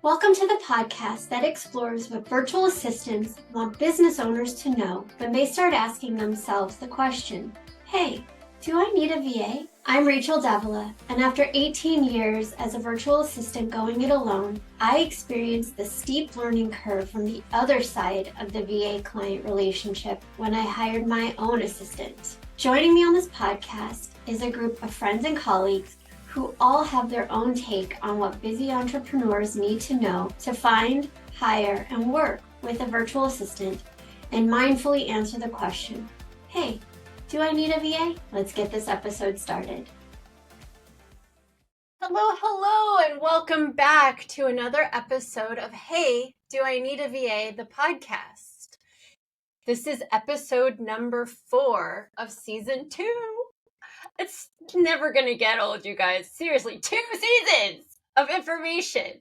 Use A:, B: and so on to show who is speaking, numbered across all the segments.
A: Welcome to the podcast that explores what virtual assistants want business owners to know when they start asking themselves the question, hey, do I need a VA? I'm Rachel Davila, and after 18 years as a virtual assistant going it alone, I experienced the steep learning curve from the other side of the VA client relationship when I hired my own assistant. Joining me on this podcast is a group of friends and colleagues who all have their own take on what busy entrepreneurs need to know to find, hire, and work with a virtual assistant, and mindfully answer the question, hey, do I need a VA? Let's get this episode started. Hello, and welcome back to another episode of Hey, Do I Need a VA? The podcast. This is episode number 4 of season 2. It's never going to get old, you guys. Seriously, 2 seasons of information.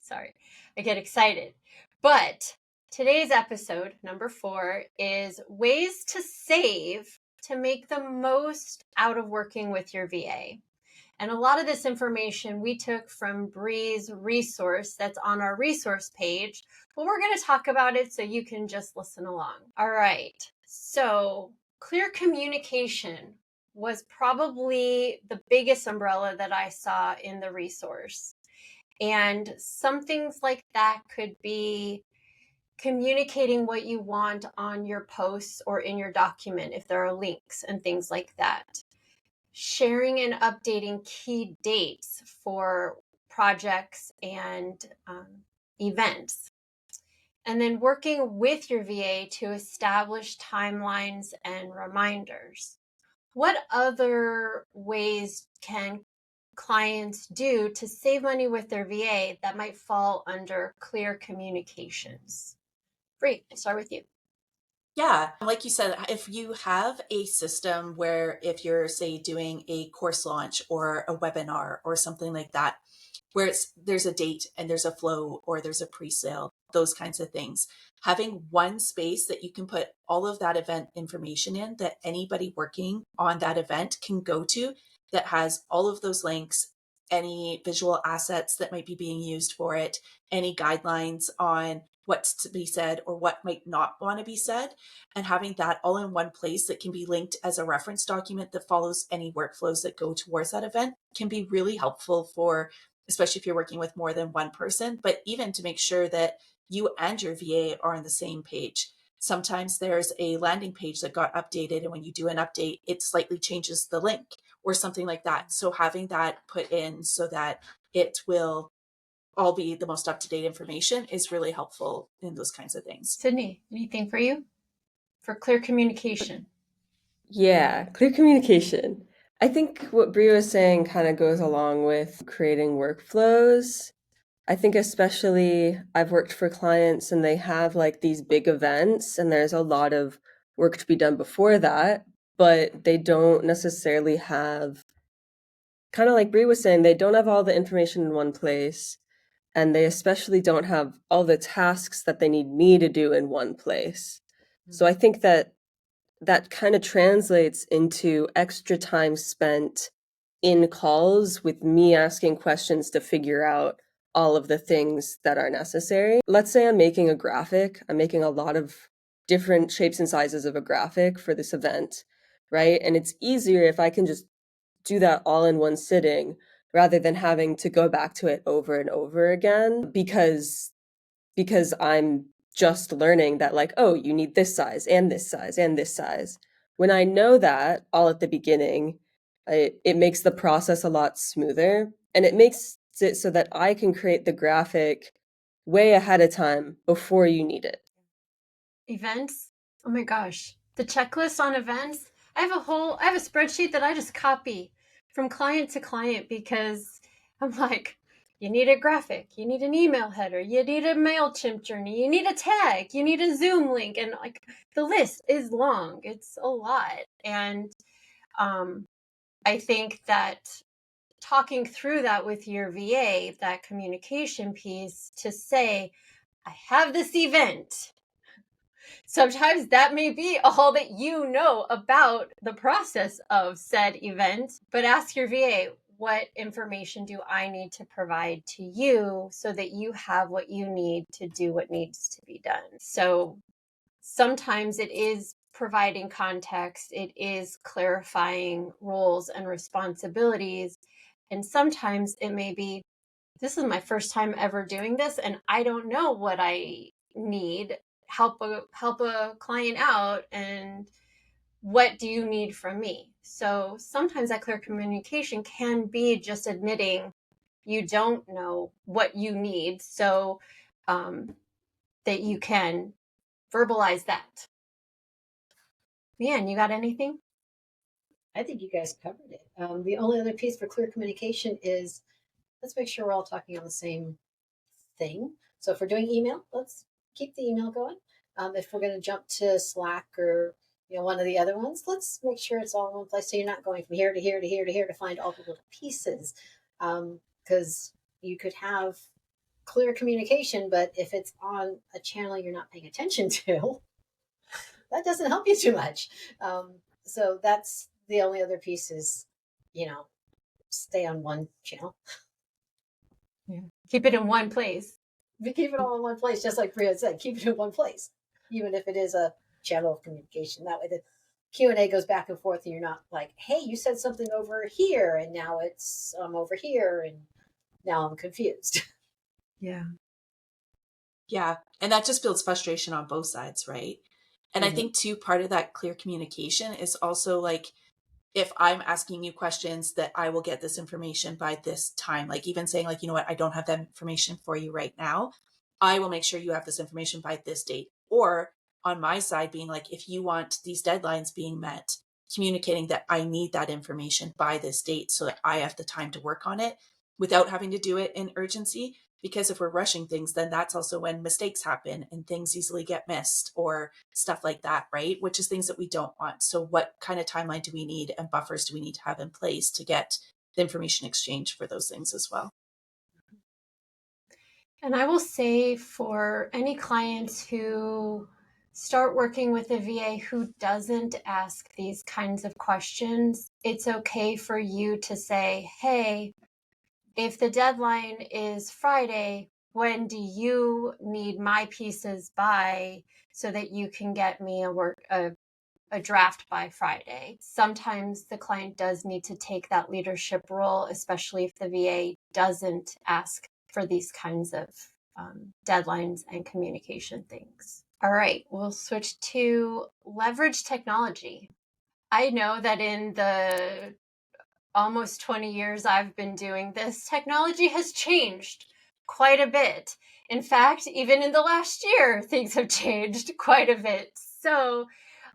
A: Sorry, I get excited. But today's episode, number 4, is ways to save to make the most out of working with your VA. And a lot of this information we took from Bree's resource that's on our resource page. But we're going to talk about it so you can just listen along. All right. So clear communication was probably the biggest umbrella that I saw in the resource. And some things like that could be communicating what you want on your posts or in your document if there are links and things like that. Sharing and updating key dates for projects and events. And then working with your VA to establish timelines and reminders. What other ways can clients do to save money with their VA that might fall under clear communications? Bree, I'll start with you.
B: Yeah, like you said, if you have a system where if you're, say, doing a course launch or a webinar or something like that, where there's a date and there's a flow or there's a pre-sale, those kinds of things, having one space that you can put all of that event information in that anybody working on that event can go to, that has all of those links, any visual assets that might be being used for it, any guidelines on what's to be said or what might not want to be said, and having that all in one place that can be linked as a reference document that follows any workflows that go towards that event can be really helpful for, especially if you're working with more than one person, but even to make sure that you and your VA are on the same page. Sometimes there's a landing page that got updated, and when you do an update, it slightly changes the link or something like that. So having that put in so that it will all be the most up-to-date information is really helpful in those kinds of things.
A: Sydney, anything for you for clear communication?
C: Yeah, clear communication. I think what Bree was saying kind of goes along with creating workflows. I think especially I've worked for clients and they have like these big events and there's a lot of work to be done before that, but they don't necessarily have, kind of like Bree was saying, they don't have all the information in one place. And they especially don't have all the tasks that they need me to do in one place. So I think that kind of translates into extra time spent in calls with me asking questions to figure out all of the things that are necessary. Let's say I'm making a graphic. I'm making a lot of different shapes and sizes of a graphic for this event, right? And it's easier if I can just do that all in one sitting rather than having to go back to it over and over again because I'm just learning that like, oh, you need this size and this size and this size. When I know that all at the beginning, it makes the process a lot smoother, and it makes it so that I can create the graphic way ahead of time before you need it.
A: Events? Oh my gosh. The checklist on events? I have a spreadsheet that I just copy from client to client because I'm like, you need a graphic, you need an email header, you need a MailChimp journey, you need a tag, you need a Zoom link, and like the list is long. It's a lot. And I think that talking through that with your VA, that communication piece to say, I have this event. Sometimes that may be all that you know about the process of said event, but ask your VA, what information do I need to provide to you so that you have what you need to do what needs to be done? So sometimes it is providing context, it is clarifying roles and responsibilities. And sometimes it may be, this is my first time ever doing this, and I don't know what I need. Help a client out, and what do you need from me? So sometimes that clear communication can be just admitting you don't know what you need, so that you can verbalize that. Man, you got anything?
D: I think you guys covered it. The only other piece for clear communication is let's make sure we're all talking on the same thing. So if we're doing email, let's keep the email going. If we're going to jump to Slack or one of the other ones, let's make sure it's all in one place so you're not going from here to here to here to here to find all the little pieces. Because you could have clear communication, but if it's on a channel you're not paying attention to, that doesn't help you too much. So that's the only other piece is, stay on one channel.
A: Yeah. Keep it in one place.
D: We keep it all in one place, just like Priya said. Keep it in one place, even if it is a channel of communication. That way, the Q&A goes back and forth, and you're not like, "Hey, you said something over here, and now it's over here, and now I'm confused."
A: Yeah.
B: Yeah. And that just builds frustration on both sides, right? And I think too, part of that clear communication is also like, if I'm asking you questions, that I will get this information by this time. Like even saying like, you know what, I don't have that information for you right now. I will make sure you have this information by this date. Or on my side being like, if you want these deadlines being met, communicating that I need that information by this date so that I have the time to work on it without having to do it in urgency. Because if we're rushing things, then that's also when mistakes happen and things easily get missed or stuff like that, right? Which is things that we don't want. So what kind of timeline do we need and buffers do we need to have in place to get the information exchange for those things as well?
A: And I will say for any clients who start working with a VA who doesn't ask these kinds of questions, it's okay for you to say, hey, if the deadline is Friday, when do you need my pieces by so that you can get me a draft by Friday? Sometimes the client does need to take that leadership role, especially if the VA doesn't ask for these kinds of deadlines and communication things. All right, we'll switch to leverage technology. I know that in the almost 20 years I've been doing this, technology has changed quite a bit. In fact, even in the last year, things have changed quite a bit. So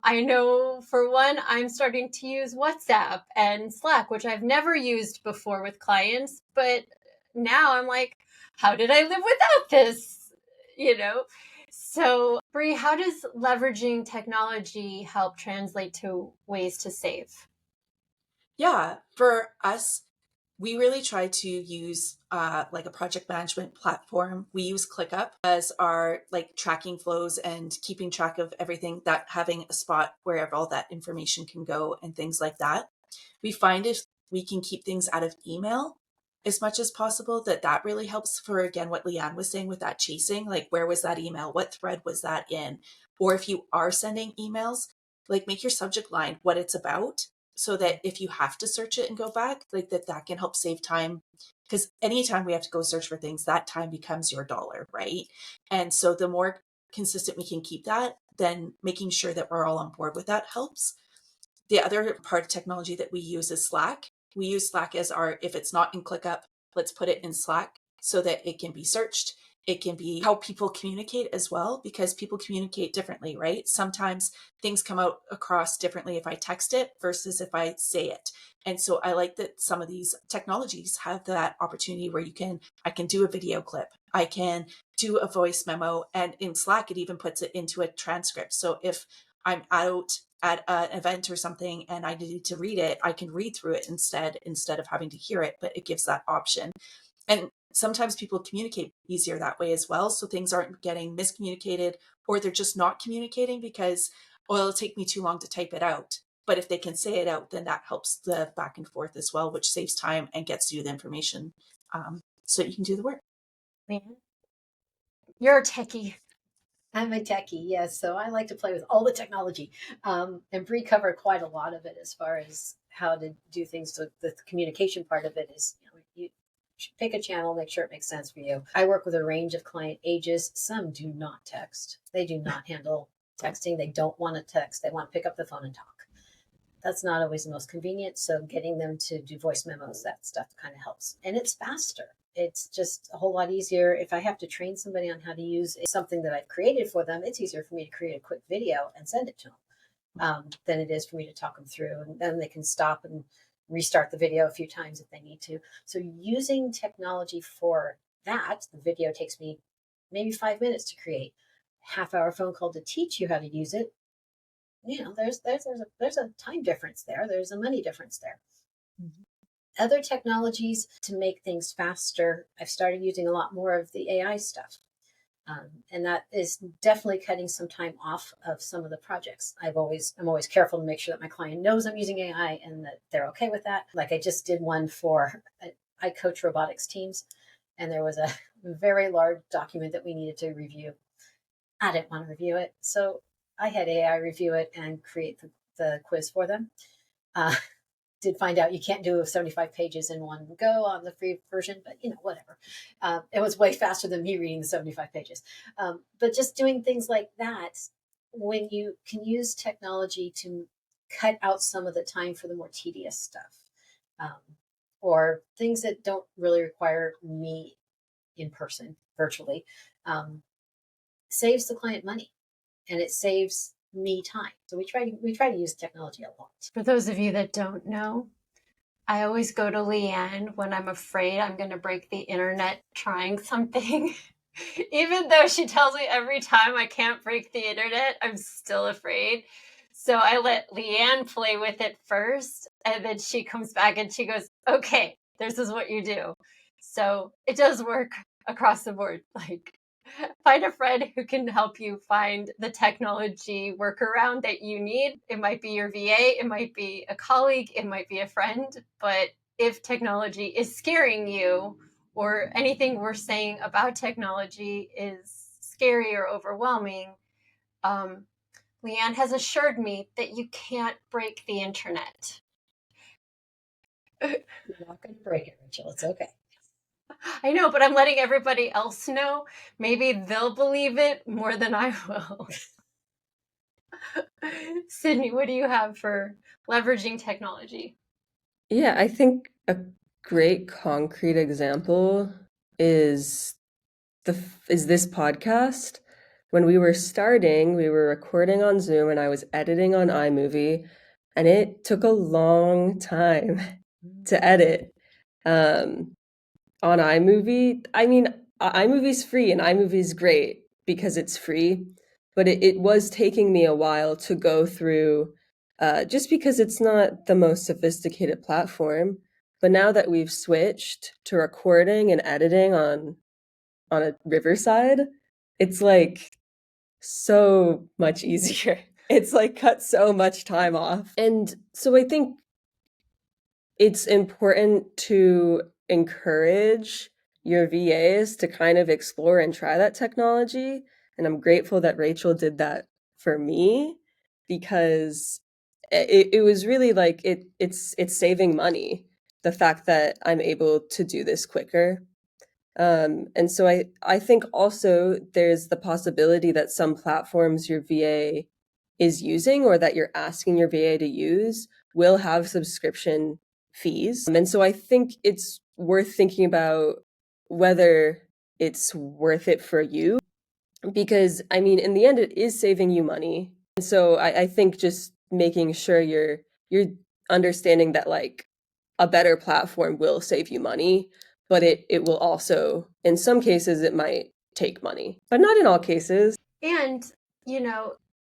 A: I know for one, I'm starting to use WhatsApp and Slack, which I've never used before with clients, but now I'm like, how did I live without this? So Bree, how does leveraging technology help translate to ways to save?
B: Yeah, for us, we really try to use like a project management platform. We use ClickUp as our like tracking flows and keeping track of everything, that having a spot wherever all that information can go and things like that. We find if we can keep things out of email as much as possible, that really helps for, again, what Leanne was saying with that chasing, like where was that email? What thread was that in? Or if you are sending emails, like make your subject line what it's about, so that if you have to search it and go back, like that can help save time. Because anytime we have to go search for things, that time becomes your dollar, right? And so the more consistent we can keep that, then making sure that we're all on board with that helps. The other part of technology that we use is Slack. We use Slack as our, if it's not in ClickUp, let's put it in Slack so that it can be searched. It can be how people communicate as well, because people communicate differently, right? Sometimes things come out across differently if I text it versus if I say it. And so I like that some of these technologies have that opportunity where I can do a video clip, I can do a voice memo, and in Slack, it even puts it into a transcript. So if I'm out at an event or something and I need to read it, I can read through it instead of having to hear it, but it gives that option. And sometimes people communicate easier that way as well. So things aren't getting miscommunicated, or they're just not communicating because, well, it'll take me too long to type it out. But if they can say it out, then that helps the back and forth as well, which saves time and gets you the information so you can do the work.
A: Leanne? You're a techie.
D: I'm a techie, yes. So I like to play with all the technology. And Bree covered quite a lot of it as far as how to do things. So the communication part of it is, you should pick a channel, make sure it makes sense for you. I work with a range of client ages. Some do not text. They do not handle texting. They don't want to text. They want to pick up the phone and talk. That's not always the most convenient. So getting them to do voice memos, that stuff kind of helps. And it's faster. It's just a whole lot easier. If I have to train somebody on how to use something that I've created for them, it's easier for me to create a quick video and send it to them than it is for me to talk them through. And then they can stop and restart the video a few times if they need to. So using technology for that, the video takes me maybe 5 minutes to create. Half-hour phone call to teach you how to use it. There's a time difference there. There's a money difference there. Mm-hmm. Other technologies to make things faster, I've started using a lot more of the AI stuff. And that is definitely cutting some time off of some of the projects. I'm always careful to make sure that my client knows I'm using AI and that they're okay with that. Like I just did one for, I coach robotics teams, and there was a very large document that we needed to review. I didn't want to review it. So I had AI review it and create the quiz for them. Did find out you can't do 75 pages in one go on the free version, but whatever. It was way faster than me reading the 75 pages. But just doing things like that, when you can use technology to cut out some of the time for the more tedious stuff, or things that don't really require me in person, virtually, saves the client money, and it saves me time. So we try to use technology a lot.
A: For those of you that don't know, I always go to Leanne when I'm afraid I'm going to break the internet trying something. Even though she tells me every time I can't break the internet, I'm still afraid. So I let Leanne play with it first, and then she comes back and she goes, okay, this is what you do. So it does work across the board. Like, find a friend who can help you find the technology workaround that you need. It might be your VA, it might be a colleague, it might be a friend. But if technology is scaring you, or anything we're saying about technology is scary or overwhelming, Leanne has assured me that you can't break the internet.
D: You're not going to break it, Rachel. It's okay.
A: I know, but I'm letting everybody else know. Maybe they'll believe it more than I will. Sydney, what do you have for leveraging technology?
C: Yeah, I think a great concrete example is this podcast. When we were starting, we were recording on Zoom and I was editing on iMovie, and it took a long time to edit. On iMovie, I mean, iMovie's free and iMovie's great because it's free, but it was taking me a while to go through, just because it's not the most sophisticated platform. But now that we've switched to recording and editing on a Riverside, it's like so much easier. It's like cut so much time off. And so I think it's important to encourage your VAs to kind of explore and try that technology. And I'm grateful that Rachel did that for me, because it was really like it's saving money, the fact that I'm able to do this quicker. And so I think also there's the possibility that some platforms your VA is using or that you're asking your VA to use will have subscription fees. And so I think it's worth thinking about whether it's worth it for you, because I mean, in the end, it is saving you money. And so I think just making sure you're understanding that like a better platform will save you money, but it will also, in some cases, it might take money, but not in all cases.
A: And,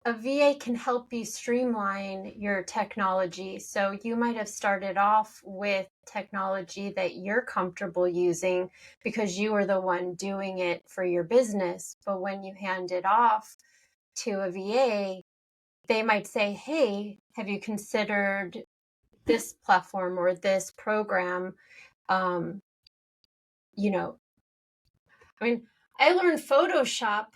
A: a VA can help you streamline your technology. So you might have started off with technology that you're comfortable using because you were the one doing it for your business. But when you hand it off to a VA, they might say, hey, have you considered this platform or this program? You know, I mean, I learned Photoshop,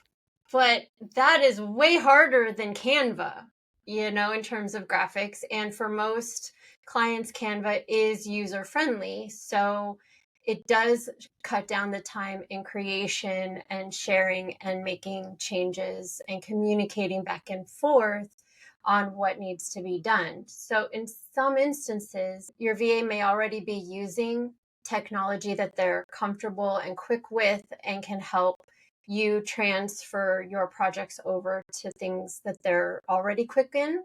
A: but that is way harder than Canva, in terms of graphics. And for most clients, Canva is user friendly. So it does cut down the time in creation and sharing and making changes and communicating back and forth on what needs to be done. So in some instances, your VA may already be using technology that they're comfortable and quick with and can help you transfer your projects over to things that they're already quick in.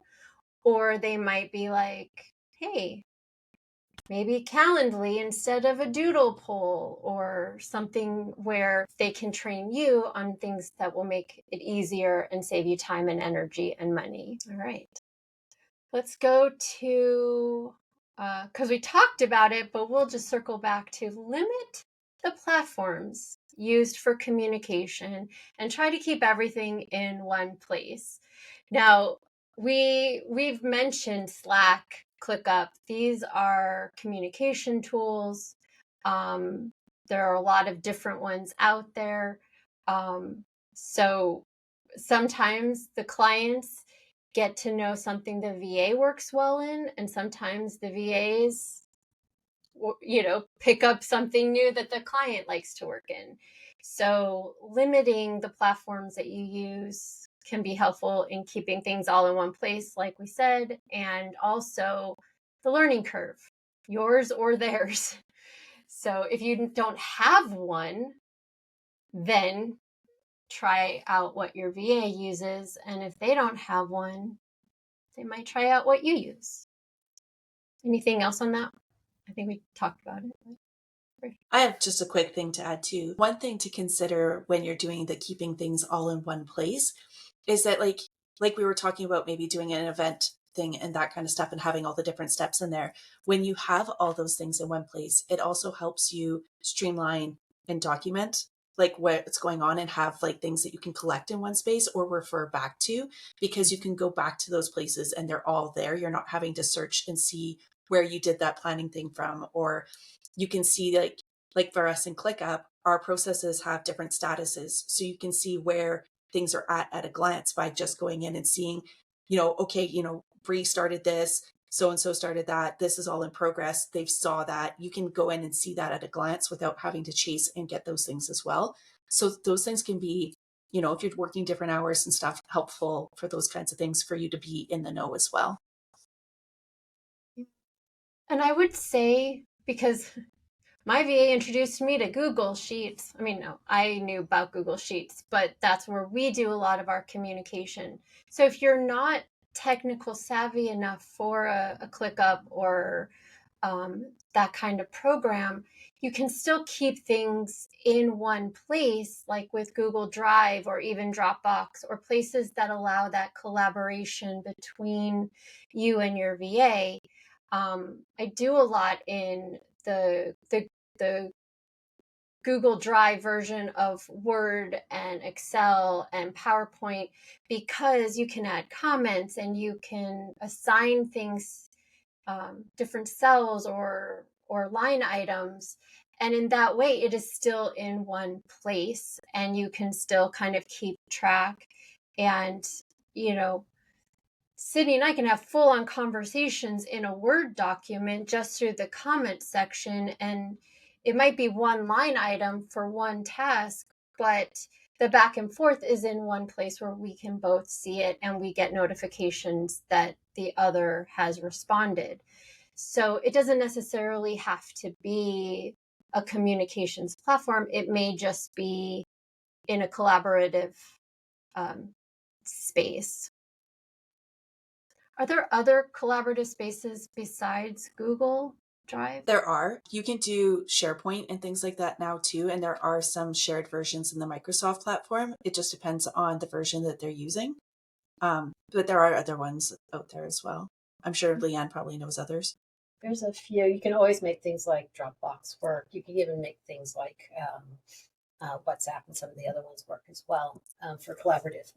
A: Or they might be like, hey, maybe Calendly instead of a doodle poll, or something where they can train you on things that will make it easier and save you time and energy and money. All right. Let's go to, because we talked about it, but we'll just circle back to limit the platforms used for communication and try to keep everything in one place. Now, we've mentioned Slack, ClickUp. These are communication tools. There are a lot of different ones out there. So sometimes the clients get to know something the VA works well in, and sometimes the VAs, pick up something new that the client likes to work in. So limiting the platforms that you use can be helpful in keeping things all in one place, like we said, and also the learning curve, yours or theirs. So if you don't have one, then try out what your VA uses. And if they don't have one, they might try out what you use. Anything else on that? I think we talked about it.
B: I have just a quick thing to add too. One thing to consider when you're doing the keeping things all in one place is that like we were talking about, maybe doing an event thing and that kind of stuff and having all the different steps in there. When you have all those things in one place, it also helps you streamline and document like what's going on, and have like things that you can collect in one space or refer back to, because you can go back to those places and they're all there. You're not having to search and see where you did that planning thing from, or you can see like for us in ClickUp, our processes have different statuses. So you can see where things are at a glance by just going in and seeing, okay, Bree started this, so-and-so started that, this is all in progress. They've saw that. You can go in and see that at a glance without having to chase and get those things as well. So those things can be, if you're working different hours and stuff, helpful for those kinds of things for you to be in the know as well.
A: And I would say, because my VA introduced me to Google Sheets. I mean, no, I knew about Google Sheets, but that's where we do a lot of our communication. So if you're not technical savvy enough for a ClickUp or that kind of program, you can still keep things in one place, like with Google Drive or even Dropbox, or places that allow that collaboration between you and your VA. I do a lot in the Google Drive version of Word and Excel and PowerPoint, because you can add comments and you can assign things, different cells or line items. And in that way, it is still in one place and you can still kind of keep track. And, Sydney and I can have full-on conversations in a Word document just through the comment section, and it might be one line item for one task, but the back and forth is in one place where we can both see it and we get notifications that the other has responded. So it doesn't necessarily have to be a communications platform. It may just be in a collaborative space. Are there other collaborative spaces besides Google Drive?
B: There are. You can do SharePoint and things like that now too. And there are some shared versions in the Microsoft platform. It just depends on the version that they're using. But there are other ones out there as well. I'm sure Leanne probably knows others.
D: There's a few. You can always make things like Dropbox work. You can even make things like WhatsApp and some of the other ones work as well for collaborative.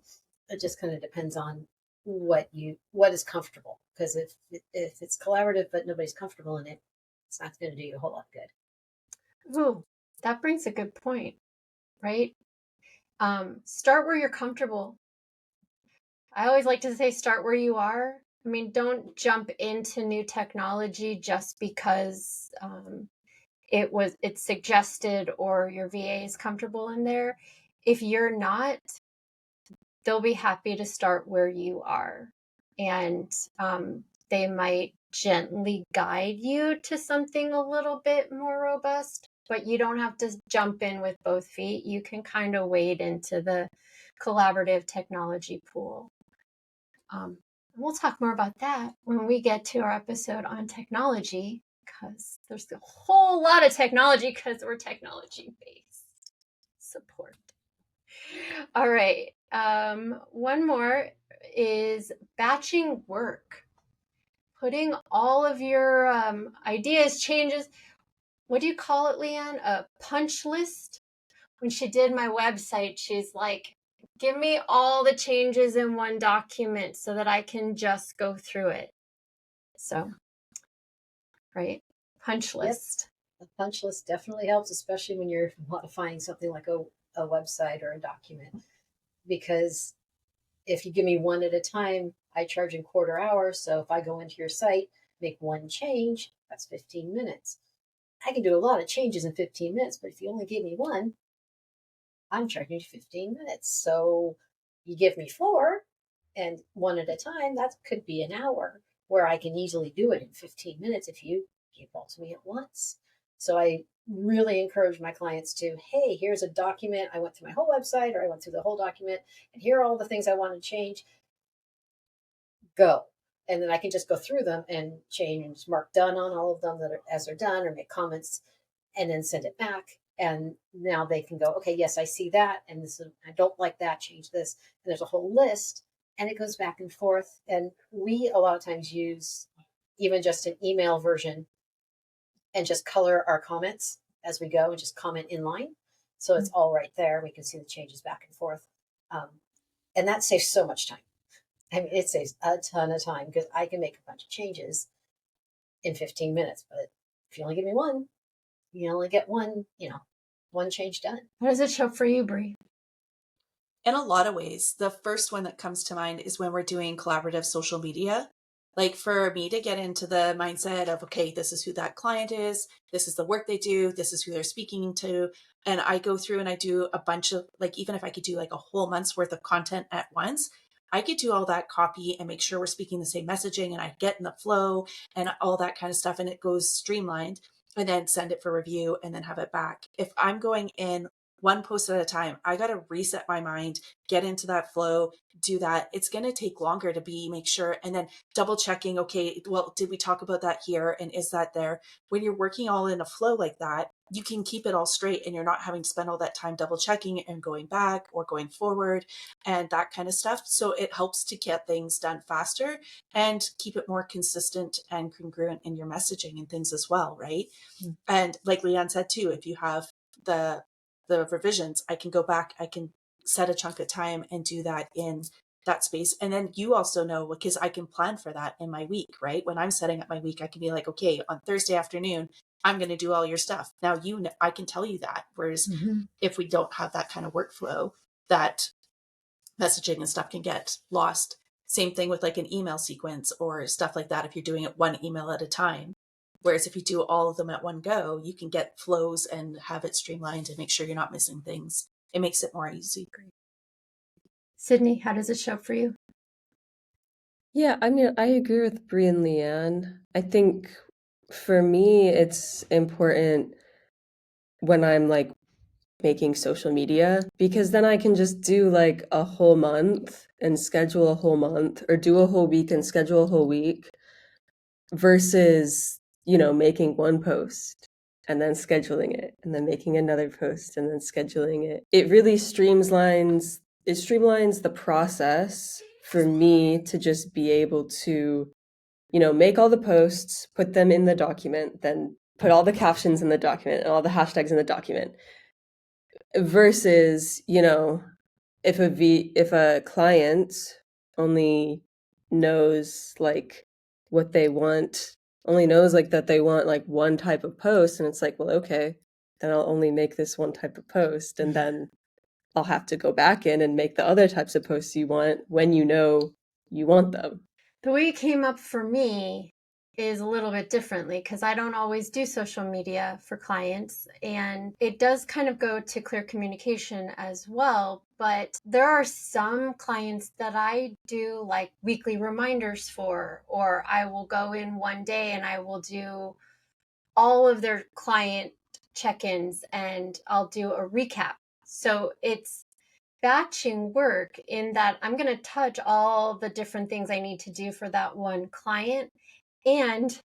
D: It just kind of depends on what is comfortable, because if it's collaborative but nobody's comfortable in it, it's not going to do you a whole lot good.
A: Ooh, that brings a good point, right? Start where you're comfortable. I always like to say start where you are. I mean, don't jump into new technology just because it's suggested or your VA is comfortable in there. If you're not, they'll be happy to start where you are, and they might gently guide you to something a little bit more robust, but you don't have to jump in with both feet. You can kind of wade into the collaborative technology pool. We'll talk more about that when we get to our episode on technology, because there's a whole lot of technology because we're technology-based support. All right. One more is batching work. Putting all of your ideas, changes, what do you call it, Leanne? A punch list? When she did my website, she's like, give me all the changes in one document so that I can just go through it. So, right, punch list.
D: Yep. A punch list definitely helps, especially when you're modifying something like a website or a document. Because if you give me one at a time, I charge in quarter hours. So if I go into your site, make one change, that's 15 minutes. I can do a lot of changes in 15 minutes, but if you only give me one, I'm charging you 15 minutes. So you give me 4 and one at a time, that could be an hour, where I can easily do it in 15 minutes if you give all to me at once. So I really encourage my clients to, hey, here's a document. I went through my whole website, or I went through the whole document, and here are all the things I want to change. Go. And then I can just go through them and change and just mark done on all of them as they're done, or make comments and then send it back. And now they can go, okay, yes, I see that. And this I don't like that, change this. And there's a whole list, and it goes back and forth. And we a lot of times use even just an email version and just color our comments as we go and just comment in line. So it's all right there. We can see the changes back and forth. And that saves so much time. I mean, it saves a ton of time, because I can make a bunch of changes in 15 minutes. But if you only give me one, you only get one change done.
A: How does it show for you, Bree?
B: In a lot of ways, the first one that comes to mind is when we're doing collaborative social media. Like, for me to get into the mindset of, okay, this is who that client is, this is the work they do, this is who they're speaking to. And I go through and I do a bunch of, like, even if I could do like a whole month's worth of content at once, I could do all that copy and make sure we're speaking the same messaging, and I get in the flow and all that kind of stuff, and it goes streamlined, and then send it for review and then have it back. If I'm going in one post at a time, I got to reset my mind, get into that flow, do that. It's going to take longer to make sure, and then double checking, okay, well, did we talk about that here? And is that there? When you're working all in a flow like that, you can keep it all straight, and you're not having to spend all that time double checking and going back or going forward and that kind of stuff. So it helps to get things done faster and keep it more consistent and congruent in your messaging and things as well, right? Mm-hmm. And like Leanne said too, if you have the revisions, I can go back, I can set a chunk of time and do that in that space. And then you also know, because I can plan for that in my week, right? When I'm setting up my week, I can be like, okay, on Thursday afternoon, I'm going to do all your stuff. Now, I can tell you that. Whereas if we don't have that kind of workflow, that messaging and stuff can get lost. Same thing with like an email sequence or stuff like that, if you're doing it one email at a time. Whereas if you do all of them at one go, you can get flows and have it streamlined and make sure you're not missing things. It makes it more easy.
A: Sydney, how does it show for you?
C: Yeah, I mean, I agree with Bree and Leanne. I think for me, it's important when I'm like making social media, because then I can just do like a whole month and schedule a whole month, or do a whole week and schedule a whole week, versus, making one post and then scheduling it, and then making another post and then scheduling it. It really streamlines the process for me to just be able to, make all the posts, put them in the document, then put all the captions in the document and all the hashtags in the document. Versus, if a client only knows like what they want, only knows like that they want like one type of post, and it's like, well, okay, then I'll only make this one type of post, and then I'll have to go back in and make the other types of posts you want when you know you want them.
A: The way it came up for me is a little bit differently because I don't always do social media for clients, and it does kind of go to clear communication as well. But there are some clients that I do like weekly reminders for, or I will go in one day and I will do all of their client check-ins and I'll do a recap. So it's batching work in that I'm going to touch all the different things I need to do for that one client. And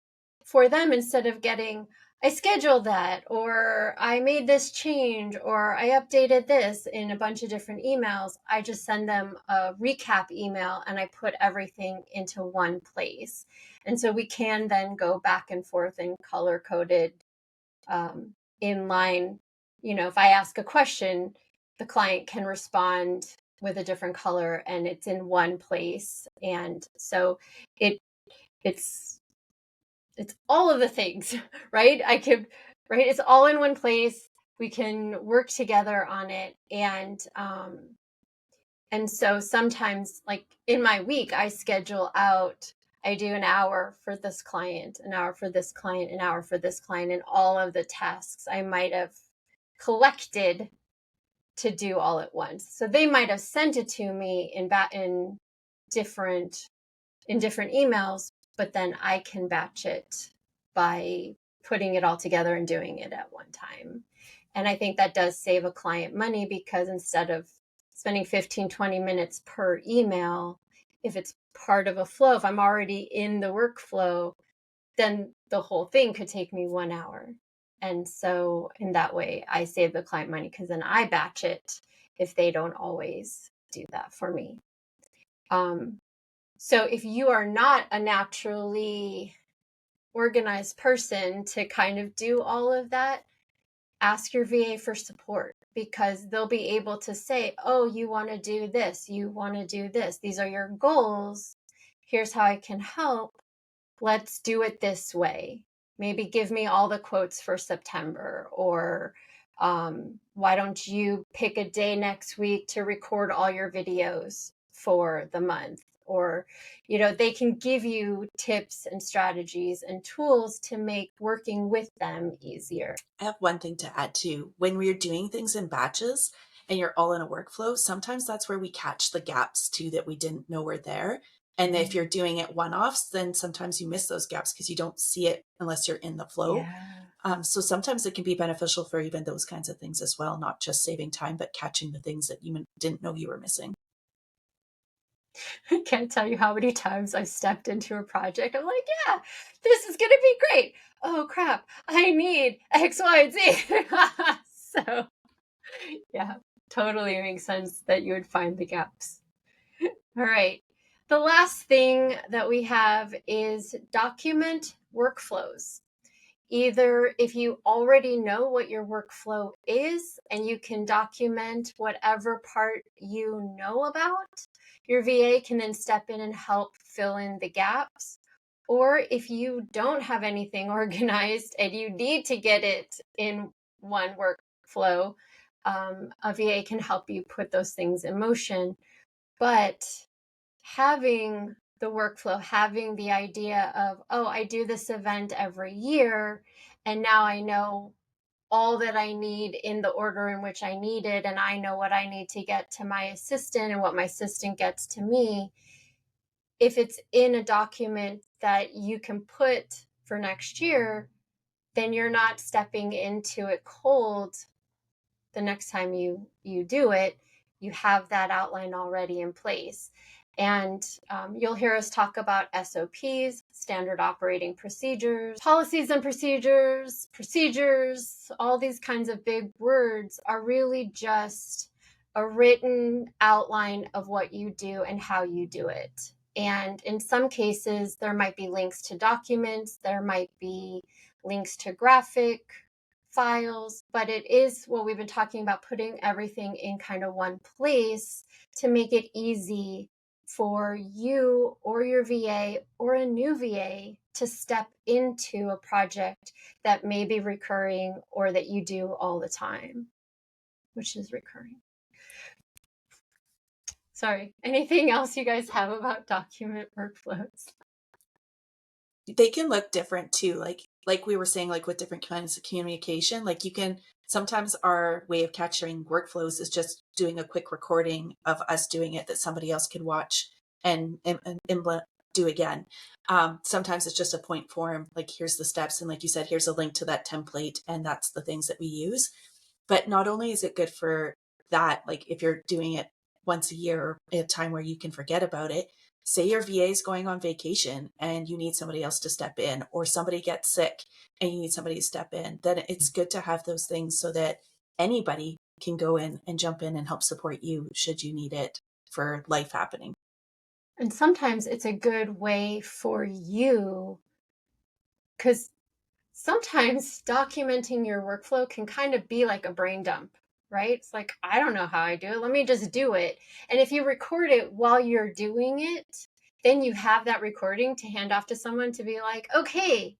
A: for them, instead of getting, I scheduled that, or I made this change, or I updated this in a bunch of different emails, I just send them a recap email and I put everything into one place. And so we can then go back and forth in color coded in line. You know, if I ask a question, the client can respond with a different color and it's in one place. And so it's all of the things, right? It's all in one place. We can work together on it. And so sometimes like in my week, I schedule out, I do an hour for this client, an hour for this client, an hour for this client, and all of the tasks I might have collected to do all at once. So they might have sent it to me in different emails, but then I can batch it by putting it all together and doing it at one time. And I think that does save a client money because instead of spending 15-20 minutes per email, if it's part of a flow, if I'm already in the workflow, then the whole thing could take me 1 hour. And so in that way, I save the client money because then I batch it if they don't always do that for me. So if you are not a naturally organized person to kind of do all of that, ask your VA for support because they'll be able to say, oh, you want to do this, you want to do this. These are your goals. Here's how I can help. Let's do it this way. Maybe give me all the quotes for September, or why don't you pick a day next week to record all your videos for the month? Or, you know, they can give you tips and strategies and tools to make working with them easier.
B: I have one thing to add too. When we're doing things in batches and you're all in a workflow, sometimes that's where we catch the gaps too that we didn't know were there. And if you're doing it one-offs, then sometimes you miss those gaps because you don't see it unless you're in the flow.
C: Yeah.
B: So sometimes it can be beneficial for even those kinds of things as well, not just saving time, but catching the things that you didn't know you were missing.
A: I can't tell you how many times I've stepped into a project. I'm like, yeah, this is going to be great. Oh, crap. I need X, Y, and Z. So, yeah, totally makes sense that you would find the gaps. All right. The last thing that we have is document workflows. Either if you already know what your workflow is and you can document whatever part you know about, your VA can then step in and help fill in the gaps. Or if you don't have anything organized and you need to get it in one workflow, a VA can help you put those things in motion. But having the workflow, having the idea of, oh, I do this event every year, and now I know all that I need in the order in which I need it, and I know what I need to get to my assistant and what my assistant gets to me. If it's in a document that you can put for next year, then you're not stepping into it cold the next time you do it. You have that outline already in place. And you'll hear us talk about SOPs, standard operating procedures, policies and procedures, all these kinds of big words are really just a written outline of what you do and how you do it. And in some cases, there might be links to documents, there might be links to graphic files, but it is what we've been talking about, putting everything in kind of one place to make it easy for you or your VA or a new VA to step into a project that may be recurring or that you do all the time, which is recurring. Sorry, anything else you guys have about document workflows?
B: They can look different too. Like we were saying, like with different kinds of communication, like you can, sometimes our way of capturing workflows is just doing a quick recording of us doing it that somebody else could watch and do again. Sometimes it's just a point form, like here's the steps. And like you said, here's a link to that template. And that's the things that we use. But not only is it good for that, like if you're doing it once a year or at a time where you can forget about it, say your VA is going on vacation and you need somebody else to step in, or somebody gets sick and you need somebody to step in, then it's good to have those things so that anybody can go in and jump in and help support you should you need it for life happening.
A: And sometimes it's a good way for you, because sometimes documenting your workflow can kind of be like a brain dump, right? It's like, I don't know how I do it. Let me just do it. And if you record it while you're doing it, then you have that recording to hand off to someone to be like, okay,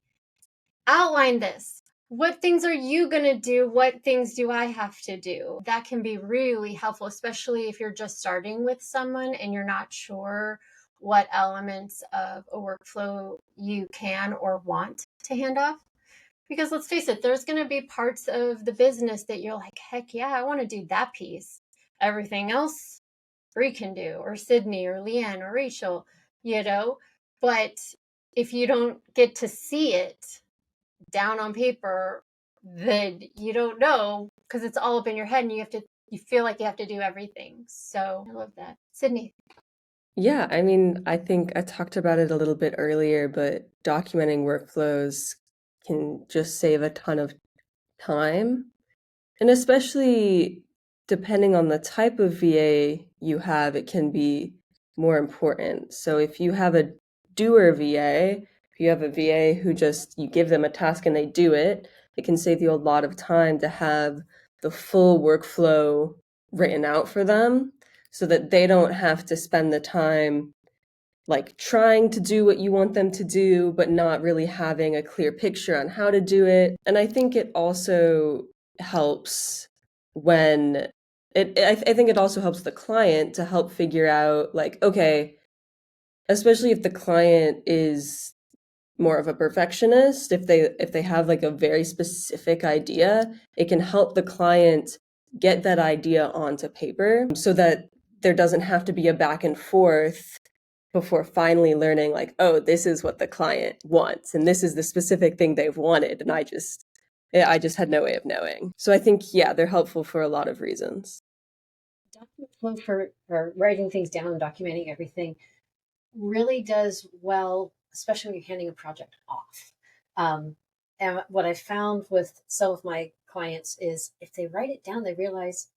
A: outline this. What things are you going to do? What things do I have to do? That can be really helpful, especially if you're just starting with someone and you're not sure what elements of a workflow you can or want to hand off. Because let's face it, there's going to be parts of the business that you're like, heck yeah, I want to do that piece. Everything else, Bree can do, or Sydney, or Leanne, or Rachel, you know? But if you don't get to see it down on paper, then you don't know, because it's all up in your head and you feel like you have to do everything. So I love that. Sydney.
C: Yeah, I mean, I think I talked about it a little bit earlier, but documenting workflows can just save a ton of time. And especially depending on the type of VA you have, it can be more important. So if you have a doer VA, if you have a VA who just, you give them a task and they do it, it can save you a lot of time to have the full workflow written out for them so that they don't have to spend the time like trying to do what you want them to do, but not really having a clear picture on how to do it. And I think it also helps when I think it also helps the client to help figure out like, okay, especially if the client is more of a perfectionist, if they have like a very specific idea, it can help the client get that idea onto paper so that there doesn't have to be a back and forth before finally learning like, oh, this is what the client wants and this is the specific thing they've wanted, and I just had no way of knowing. So I think, yeah, they're helpful for a lot of reasons.
D: Document flow for writing things down and documenting everything really does well, especially when you're handing a project off. And what I found with some of my clients is if they write it down, they realize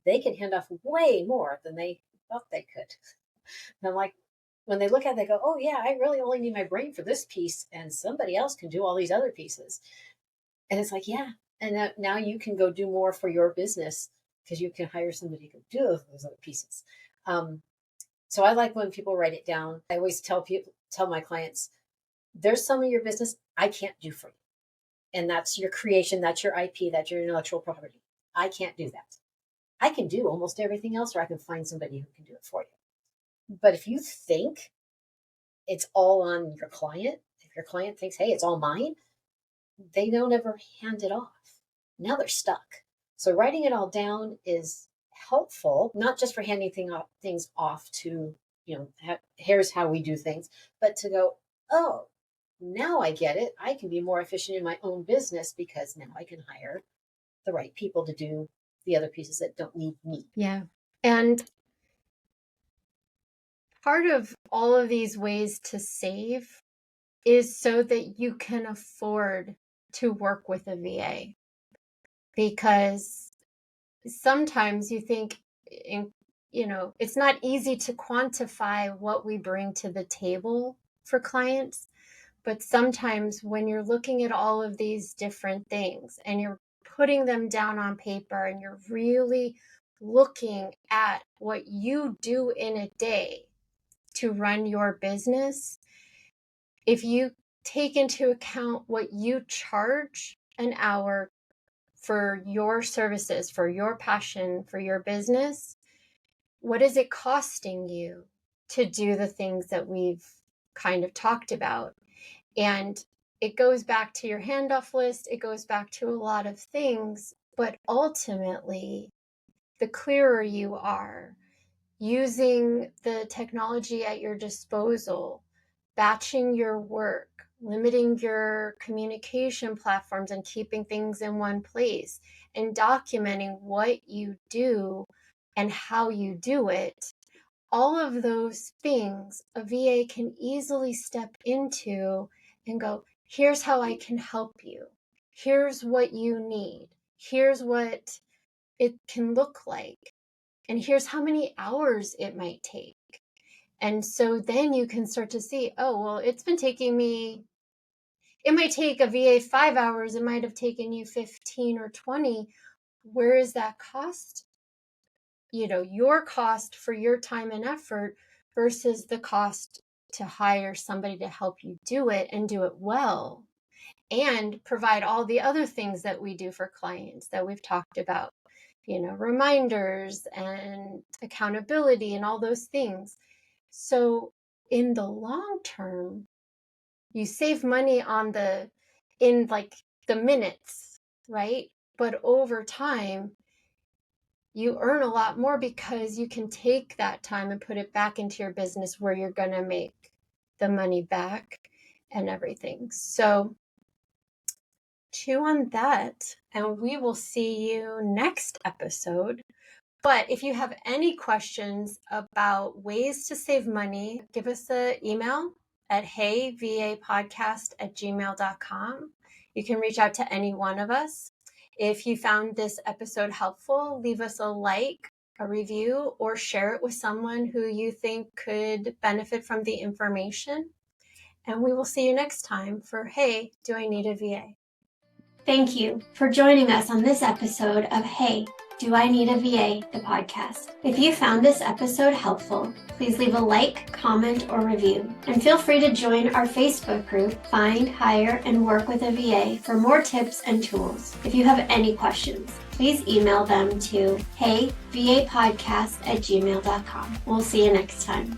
D: they can hand off way more than they thought they could. And I'm like, when they look at it, they go, oh yeah, I really only need my brain for this piece and somebody else can do all these other pieces. And it's like, yeah. And now you can go do more for your business because you can hire somebody to do those other pieces. So I like when people write it down. I always tell my clients, there's some of your business I can't do for you. And that's your creation, that's your IP, that's your intellectual property. I can't do that. I can do almost everything else, or I can find somebody who can do it for you. But if you think it's all on your client, if your client thinks, hey, it's all mine, they don't ever hand it off. Now they're stuck. So writing it all down is helpful, not just for handing things off to, here's how we do things, but to go, oh, now I get it. I can be more efficient in my own business because now I can hire the right people to do the other pieces that don't need me.
A: Yeah. And part of all of these ways to save is so that you can afford to work with a VA. Because sometimes you think, it's not easy to quantify what we bring to the table for clients. But sometimes when you're looking at all of these different things and you're putting them down on paper and you're really looking at what you do in a day to run your business, if you take into account what you charge an hour for your services, for your passion, for your business, what is it costing you to do the things that we've kind of talked about? And it goes back to your handoff list. It goes back to a lot of things, but ultimately, the clearer you are using the technology at your disposal, batching your work, limiting your communication platforms and keeping things in one place, and documenting what you do and how you do it, all of those things a VA can easily step into and go, here's how I can help you. Here's what you need. Here's what it can look like. And here's how many hours it might take. And so then you can start to see, oh, well, it's been taking me, it might take a VA 5 hours. It might have taken you 15 or 20. Where is that cost? Your cost for your time and effort versus the cost to hire somebody to help you do it and do it well and provide all the other things that we do for clients that we've talked about, reminders and accountability and all those things. So in the long term, you save money in the minutes, right? But over time, you earn a lot more because you can take that time and put it back into your business where you're going to make the money back and everything. So chew on that, and we will see you next episode. But if you have any questions about ways to save money, give us an email at heyvapodcast@gmail.com. You can reach out to any one of us. If you found this episode helpful, leave us a like, a review, or share it with someone who you think could benefit from the information. And we will see you next time for Hey, Do I Need a VA? Thank you for joining us on this episode of Hey, Do I Need a VA, the podcast. If you found this episode helpful, please leave a like, comment, or review. And feel free to join our Facebook group, Find, Hire, and Work with a VA for more tips and tools. If you have any questions, please email them to heyvapodcast@gmail.com. We'll see you next time.